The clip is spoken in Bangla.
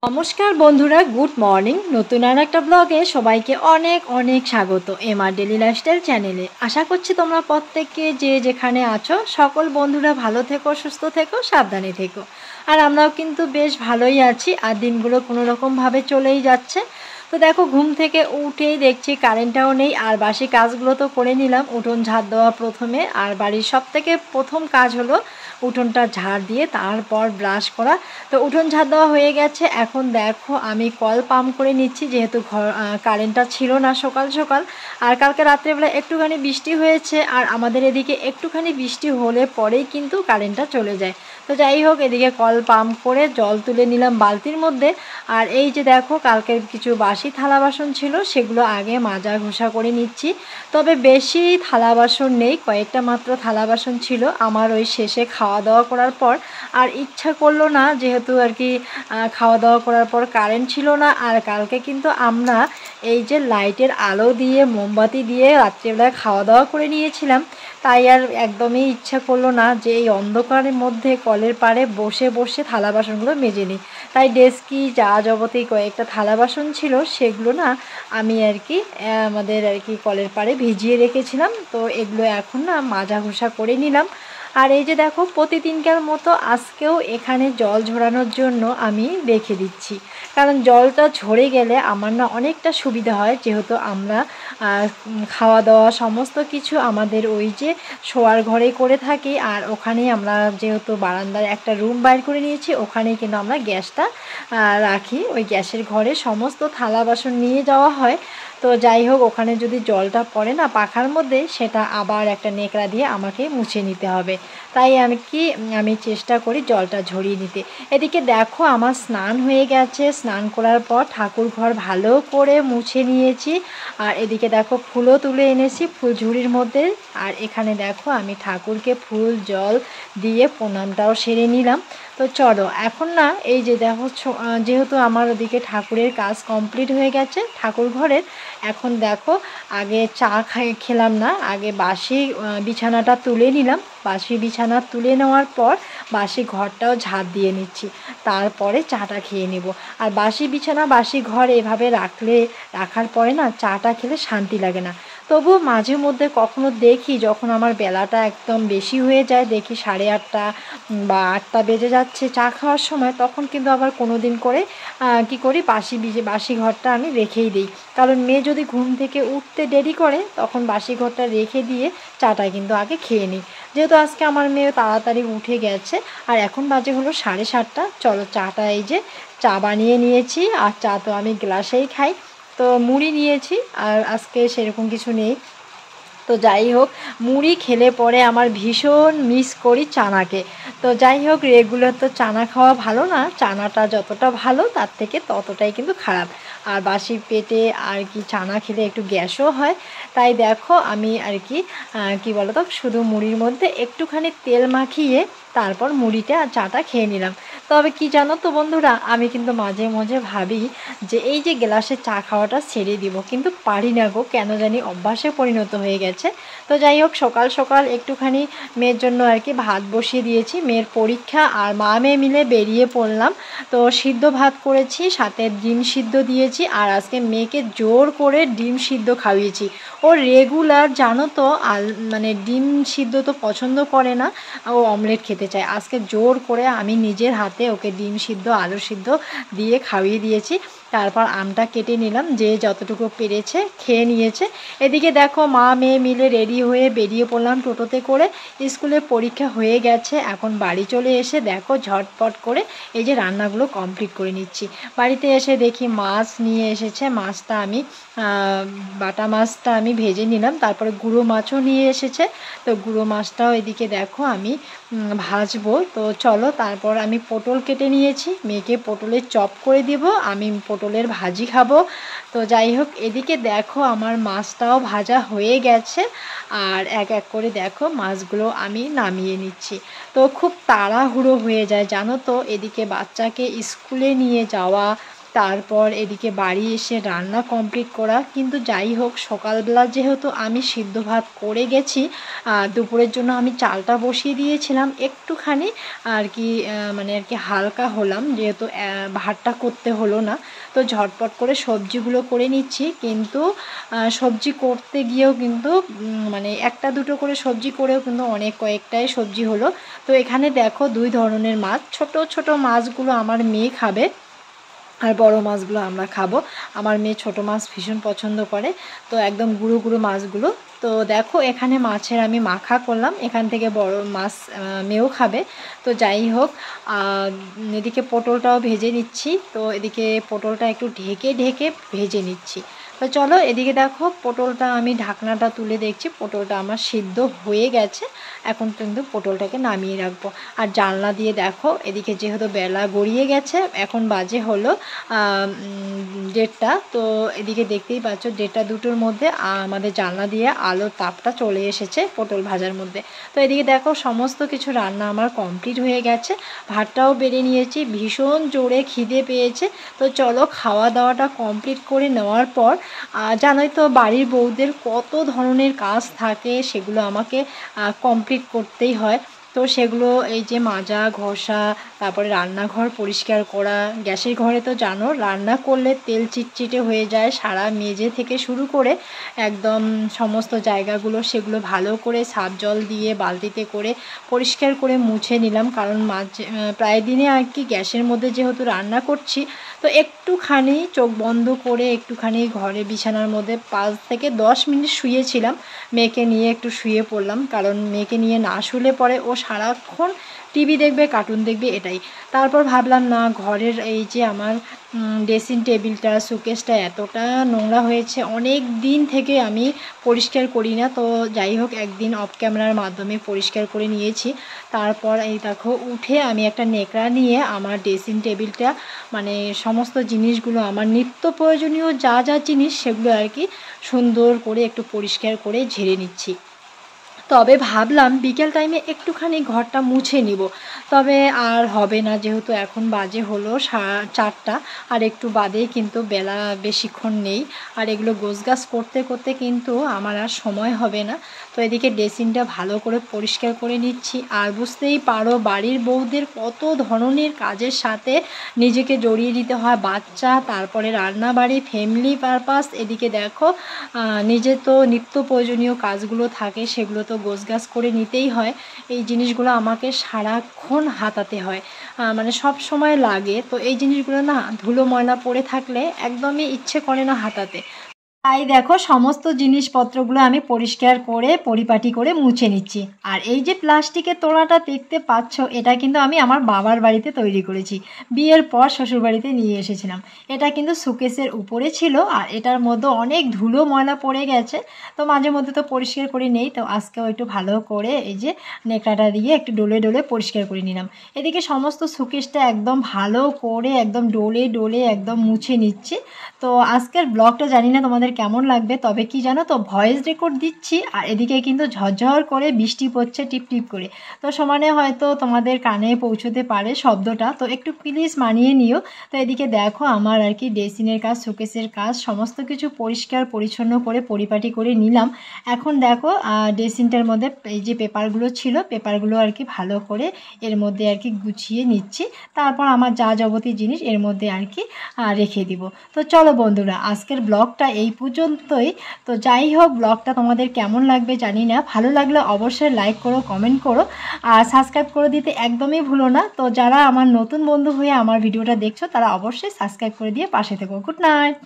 নমস্কার বন্ধুরা, গুড মর্নিং। নতুন আর একটা ব্লগে সবাইকে অনেক অনেক স্বাগত এমআর ডেলি লাইফস্টাইল চ্যানেলে। আশা করছি তোমরা প্রত্যেককে যে যেখানে আছো সকল বন্ধুরা ভালো থেকো, সুস্থ থেকো, সাবধানে থেকো। আর আমরাও কিন্তু বেশ ভালোই আছি, আর দিনগুলো কোনো রকমভাবে চলেই যাচ্ছে। তো দেখো, ঘুম থেকে উঠেই দেখছি কারেন্টটাও নেই, আর বাসি কাজগুলো তো করে নিলাম। উঠোন ঝাড় দেওয়া প্রথমে, আর বাড়ির সবথেকে প্রথম কাজ হলো উঠোনটা ঝাড় দিয়ে তারপর ব্রাশ করা। তো উঠোন ঝাড় দেওয়া হয়ে গেছে। এখন দেখো আমি কল পাম্প করে নিচ্ছি, যেহেতু কারেন্টটা ছিল না সকাল সকাল। আর কালকে রাত্রেবেলা একটুখানি বৃষ্টি হয়েছে, আর আমাদের এদিকে একটুখানি বৃষ্টি হলে পরেই কিন্তু কারেন্টটা চলে যায়। তো যাই হোক, এদিকে কল পাম্প করে জল তুলে নিলাম বালতির মধ্যে। আর এই যে দেখো, কালকের কিছু বাসি থালা বাসন ছিল, সেগুলো আগে মাজা ঘষা করে নিচ্ছি। তবে বেশি থালা বাসন নেই, কয়েকটা মাত্র থালা বাসন ছিল আমার ওই শেষে খাওয়া দাওয়া করার পর। আর ইচ্ছা করলো না, যেহেতু আর কি খাওয়া দাওয়া করার পর কারেন্ট ছিল না। আর কালকে কিন্তু আমরা এই যে লাইটের আলো দিয়ে মোমবাতি দিয়ে রাত্রিবেলায় খাওয়া দাওয়া করে নিয়েছিলাম, তাই আর একদমই ইচ্ছা করলো না যে এই অন্ধকারের মধ্যে কলের পাড়ে বসে বসে থালা বাসনগুলো মেজে নিই। তাই ডেস্কি যা যাবতীয় কয়েকটা থালা বাসন ছিল সেগুলো না আমি আর কি আমাদের আর কি কলের পাড়ে ভিজিয়ে রেখেছিলাম। তো এগুলো এখন না মাজা ঘষা করে নিলাম। আর এই যে দেখো, প্রতিদিনকার মতো আজকেও এখানে জল ঝরানোর জন্য আমি রেখে দিচ্ছি, কারণ জলটা ঝরে গেলে আমার না অনেকটা সুবিধা হয়। যেহেতু আমরা খাওয়া দাওয়া সমস্ত কিছু আমাদের ওই যে শোয়ার ঘরে করে থাকি, আর ওখানেই আমরা যেহেতু বারান্দার একটা রুম বাইর করে নিয়েছি, ওখানেই কিন্তু আমরা গ্যাসটা রাখি। ওই গ্যাসের ঘরে সমস্ত থালা বাসন নিয়ে যাওয়া হয়। তো যাই হোক, ওখানে যদি জলটা পড়ে না পাখার মধ্যে, সেটা আবার একটা নেকড়া দিয়ে আমাকে মুছে নিতে হবে। তাই আমি চেষ্টা করি জলটা ঝরিয়ে নিতে। এদিকে দেখো, আমার স্নান হয়ে গেছে। স্নান করার পর ঠাকুর ঘর ভালো করে মুছে নিয়েছি। আর এদিকে দেখো, ফুলও তুলে এনেছি ফুলঝুড়ির মধ্যে। আর এখানে দেখো, আমি ঠাকুরকে ফুল জল দিয়ে প্রণামটাও সেরে নিলাম। তো চলো এখন না, এই যে দেখো, যেহেতু আমার ওদিকে ঠাকুরের কাজ কমপ্লিট হয়ে গেছে ঠাকুর ঘরের, এখন দেখো আগে চা খেলাম না, আগে বাসি বিছানাটা তুলে নিলাম। বাসি বিছানা তুলে নেওয়ার পর বাসি ঘরটাও ঝাড় দিয়ে নিচ্ছি, তারপরে চাটা খেয়ে নেব। আর বাসি বিছানা বাসি ঘর এভাবে রাখার পরে না চাটা খেলে শান্তি লাগে না। তবুও মাঝে মধ্যে কখনো দেখি, যখন আমার বেলাটা একদম বেশি হয়ে যায়, দেখি 8:30 বা 8টা বেজে যাচ্ছে চা খাওয়ার সময়, তখন কিন্তু আবার কোনো দিন করে কি করি, বাসি ঘরটা আমি রেখেই দিই। কারণ মেয়ে যদি ঘুম থেকে উঠতে দেরি করে, তখন বাসি ঘরটা রেখে দিয়ে চাটা কিন্তু আগে খেয়ে নিই। যেহেতু আজকে আমার মেয়ে তাড়াতাড়ি উঠে গেছে, আর এখন বাজে হলো 7:30। চলো চাটা, এই যে চা বানিয়ে নিয়েছি, আর চা তো আমি গ্লাসেই খাই। তো মুড়ি নিয়েছি, আর আজকে সেরকম কিছু নেই। তো যাই হোক, মুড়ি খেলে পরে আমার ভীষণ মিস করি চানাকে। তো যাই হোক, রেগুলার তো চানা খাওয়া ভালো না, চানাটা যতটা ভালো তার থেকে ততটাই কিন্তু খারাপ। আর বাসি পেটে আর কি চানা খেলে একটু গ্যাসও হয়। তাই দেখো, আমি আর কি বলো তো, শুধু মুড়ির মধ্যে একটুখানি তেল মাখিয়ে তারপর মুড়িটা আর চাটা খেয়ে নিলাম। তবে কি জানো তো বন্ধুরা, আমি কিন্তু মাঝে মাঝে ভাবি যে এই যে গ্লাসে চা খাওয়াটা ছেড়ে দিব, কিন্তু পারি না গো, কেন জানি অভ্যাসে পরিণত হয়ে গেছে। তো যাই হোক, সকাল সকাল একটুখানি মেয়ের জন্য আর কি ভাত বসিয়ে দিয়েছি। মেয়ের পরীক্ষা, আর মা মেয়ে মিলে বেরিয়ে পড়লাম। তো সিদ্ধ ভাত করেছি, সাথে ডিম সিদ্ধ দিয়েছি। আর আজকে মেয়েকে জোর করে ডিম সিদ্ধ খাইয়েছি। ও রেগুলার জানো তো, মানে ডিম সিদ্ধ তো পছন্দ করে না, ও অমলেট খেতে চায়। আজকে জোর করে আমি নিজের হাতে ওকে ডিম সিদ্ধ আলু সিদ্ধ দিয়ে খাইয়ে দিয়েছি। তারপর আমটা কেটে নিলাম, যে যতটুকু পেরেছে খেয়ে নিয়েছে। এদিকে দেখো, মা মেয়ে মিলে রেডি হয়ে বেরিয়ে পড়লাম টোটোতে করে। স্কুলে পরীক্ষা হয়ে গেছে, এখন বাড়ি চলে এসে দেখো ঝটপট করে এই যে রান্নাগুলো কমপ্লিট করে নিচ্ছি। বাড়িতে এসে দেখি মাছ নিয়ে এসেছে, মাছটা আমি বাটা মাছটা আমি ভেজে নিলাম। তারপরে গুঁড়ো মাছও নিয়ে এসেছে, তো গুঁড়ো মাছটাও এদিকে দেখো আমি ভাজবো। তো চলো, তারপর আমি পটল কেটে নিয়েছি, মেয়েকে পটলের চপ করে দিব, আমি পটলের ভাজি খাবো। তো যাই হোক, এদিকে দেখো আমার মাছটাও ভাজা হয়ে গেছে। আর এক এক করে দেখো মাছগুলো আমি নামিয়ে নিচ্ছি। তো খুব তাড়াহুড়ো হয়ে যায় জানো তো, এদিকে বাচ্চাকে স্কুলে নিয়ে যাওয়া, তারপর এদিকে বাড়ি এসে রান্না কমপ্লিট করা। কিন্তু যাই হোক, সকালবেলা যেহেতু আমি সিদ্ধ ভাত করে গেছি, দুপুরের জন্য আমি চালটা বসিয়ে দিয়েছিলাম একটুখানি আর কি, মানে আর কি হালকা হলাম, যেহেতু ভাতটা করতে হলো না। তো ঝটপট করে সবজিগুলো করে নিচ্ছি। কিন্তু সবজি করতে গিয়েও কিন্তু মানে একটা দুটো করে সবজি করেও কিন্তু অনেক কয়েকটাই সবজি হলো। তো এখানে দেখো 2 ধরনের মাছ, ছোট ছোট মাছগুলো আমার মেয়ে খাবে আর বড় মাছগুলো আমরা খাবো। আমার মেয়ে ছোট মাছ ভীষণ পছন্দ করে, তো একদম গুঁড়ো গুঁড়ো মাছগুলো। তো দেখো এখানে মাছের আমি মাখা করলাম, এখান থেকে বড় মাছ মেয়েও খাবে। তো যাই হোক, এদিকে পটলটাও ভেজে নিচ্ছি। তো এদিকে পটলটা একটু ঢেকে ঢেকে ভেজে নিচ্ছি। তো চলো, এদিকে দেখো পটলটা আমি ঢাকনাটা তুলে দেখছি পটলটা আমার সিদ্ধ হয়ে গেছে। এখন কিন্তু পটলটাকে নামিয়ে রাখবো। আর জানলা দিয়ে দেখো এদিকে যেহেতু বেলা গড়িয়ে গেছে, এখন বাজে হলো 1:30। তো এদিকে দেখতেই পাচ্ছ 1:30-2টোর মধ্যে আমাদের জানলা দিয়ে আলোর তাপটা চলে এসেছে পটল ভাজার মধ্যে। তো এদিকে দেখো সমস্ত কিছু রান্না আমার কমপ্লিট হয়ে গেছে, ভাতটাও বেড়ে নিয়েছি, ভীষণ জোরে খিদে পেয়েছে। তো চলো খাওয়া দাওয়াটা কমপ্লিট করে নেওয়ার পর, জানোই তো বাড়ির বউদের কত ধরনের কাজ থাকে, সেগুলো আমাকে কমপ্লিট করতেই হয়। তো সেগুলো এই যে মাজা ঘষা, তারপরে রান্নাঘর পরিষ্কার করা। গ্যাসের ঘরে তো জানো রান্না করলে তেল চিটচিটে হয়ে যায়, সারা মেঝে থেকে শুরু করে একদম সমস্ত জায়গাগুলো সেগুলো ভালো করে সার্ফ জল দিয়ে বালতিতে করে পরিষ্কার করে মুছে নিলাম। কারণ প্রায় দিনে আর কি গ্যাসের মধ্যে যেহেতু রান্না করছি, তো একটুখানি চোখ বন্ধ করে একটুখানি ঘরে বিছানার মধ্যে 5 থেকে 10 মিনিট শুয়েছিলাম। মেয়েকে নিয়ে একটু শুয়ে পড়লাম, কারণ মেয়েকে নিয়ে না শুলে পরে ও সারাক্ষণ টিভি দেখবে, কার্টুন দেখবে, এটাই। তারপর ভাবলাম না, ঘরের এই যে আমার ড্রেসিং টেবিলটা শোকেসটা এতটা নোংরা হয়েছে, অনেক দিন থেকে আমি পরিষ্কার করি না। তো যাই হোক, একদিন অফ ক্যামেরার মাধ্যমে পরিষ্কার করে নিয়েছি। তারপর এই দেখো উঠে আমি একটা নেকড়া নিয়ে আমার ড্রেসিং টেবিলটা, মানে সমস্ত জিনিসগুলো আমার নিত্য প্রয়োজনীয় যা যা জিনিস সেগুলো আর কি সুন্দর করে একটু পরিষ্কার করে ঝেড়ে নিচ্ছি। তবে ভাবলাম বিকেল টাইমে একটুখানি ঘরটা মুছে নিব, তবে আর হবে না, যেহেতু এখন বাজে হলো 4টা, আর একটু বাদেই কিন্তু বেলা বেশিক্ষণ নেই। আর এগুলো গোছগাছ করতে করতে কিন্তু আমার আর সময় হবে না। তো এদিকে ড্রেসিংটা ভালো করে পরিষ্কার করে নিচ্ছি। আর বুঝতেই পারো বাড়ির বউদের কত ধরনের কাজের সাথে নিজেকে জড়িয়ে দিতে হয়, বাচ্চা, তারপরে রান্নাবাড়ি, ফ্যামিলি পারপাস। এদিকে দেখো নিজে তো নিত্য প্রয়োজনীয় কাজগুলো থাকে, সেগুলো তো গোছগাছ করে নিতেই হয়। এই জিনিসগুলো আমাকে সারাক্ষণ হাতাতে হয়, মানে সব সময় লাগে। তো এই জিনিসগুলো না ধুলো ময়লা পড়ে থাকলে একদমই ইচ্ছে করে না হাতাতে। তাই দেখো সমস্ত জিনিসপত্রগুলো আমি পরিষ্কার করে পরিপাটি করে মুছে নিচ্ছি। আর এই যে প্লাস্টিকের তোড়াটা দেখতে পাচ্ছ, এটা কিন্তু আমি আমার বাবার বাড়িতে তৈরি করেছি, বিয়ের পর শ্বশুর বাড়িতে নিয়ে এসেছিলাম। এটা কিন্তু শোকেসের উপরে ছিল, আর এটার মধ্যে অনেক ধুলো ময়লা পড়ে গেছে। তো মাঝে মধ্যে তো পরিষ্কার করে নেই, তো আজকেও একটু ভালো করে এই যে নেকড়াটা দিয়ে একটু ডলে ডলে পরিষ্কার করে নিলাম। এদিকে সমস্ত শোকেসটা একদম ভালো করে একদম ডলে ডলে একদম মুছে নিচ্ছি। তো আজকের ব্লগটা জানি না তোমাদের কেমন লাগবে, তবে কি জানো তো, ভয়েস রেকর্ড দিচ্ছি আর এদিকে কিন্তু ঝরঝর করে বৃষ্টি পড়ছে টিপ টিপ করে। তো সমানে হয়তো তোমাদের কানে পৌঁছতে পারে শব্দটা, তো একটু প্লিজ মানিয়ে নিও। তো এদিকে দেখো আমার আর কি ড্রেসিংয়ের কাজ, শোকেসের কাজ সমস্ত কিছু পরিষ্কার পরিচ্ছন্ন করে পরিপাটি করে নিলাম। এখন দেখো ড্রেসিংটার মধ্যে এই যে পেপারগুলো ছিল, পেপারগুলো আর কি ভালো করে এর মধ্যে আর কি গুছিয়ে নিচ্ছি। তারপর আমার যা যাবতীয় জিনিস এর মধ্যে আর কি রেখে দিব। তো চলো বন্ধুরা, আজকের ব্লগটা এই পর্যন্তই। তো যাই হোক, ব্লগটা তোমাদের কেমন লাগবে জানি না, ভালো লাগলে অবশ্যই লাইক করো, কমেন্ট করো, আর সাবস্ক্রাইব করে দিতে একদমই ভুলো না। তো যারা আমার নতুন বন্ধু হয়ে আমার ভিডিওটা দেখছো, তারা অবশ্যই সাবস্ক্রাইব করে দিয়ে পাশে থেকো। Good night.